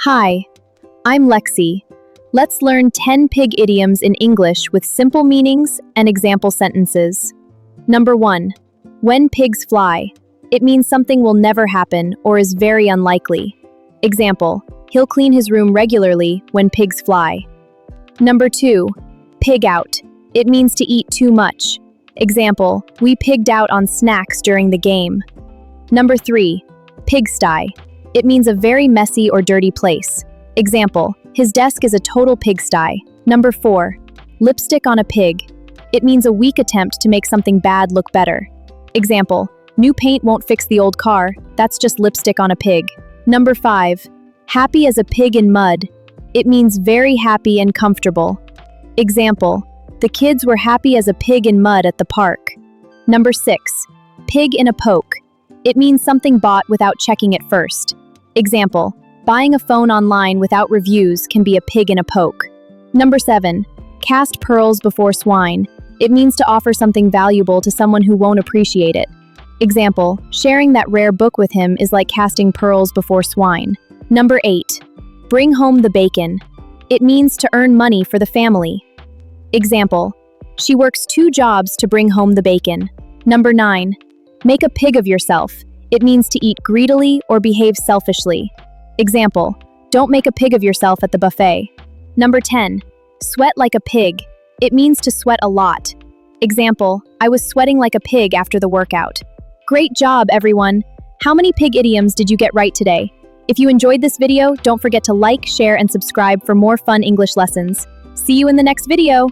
Hi, I'm Lexi. Let's learn 10 pig idioms in English with simple meanings and example sentences. Number 1. When pigs fly. It means something will never happen or is very unlikely. Example, he'll clean his room regularly when pigs fly. Number 2. Pig out. It means to eat too much. Example, we pigged out on snacks during the game. Number 3. Pigsty. It means a very messy or dirty place. Example, his desk is a total pigsty. Number 4. Lipstick on a pig. It means a weak attempt to make something bad look better. Example, new paint won't fix the old car, that's just lipstick on a pig. Number 5. Happy as a pig in mud. It means very happy and comfortable. Example, the kids were happy as a pig in mud at the park. Number 6. Pig in a poke. It means something bought without checking it first. Example, buying a phone online without reviews can be a pig in a poke. Number 7. Cast pearls before swine. It means to offer something valuable to someone who won't appreciate it. Example, sharing that rare book with him is like casting pearls before swine. Number 8. Bring home the bacon. It means to earn money for the family. Example, she works 2 jobs to bring home the bacon. Number 9. Make a pig of yourself. It means to eat greedily or behave selfishly. Example, don't make a pig of yourself at the buffet. Number 10. Sweat like a pig. It means to sweat a lot. Example, I was sweating like a pig after the workout. Great job, everyone! How many pig idioms did you get right today? If you enjoyed this video, don't forget to like, share, and subscribe for more fun English lessons. See you in the next video!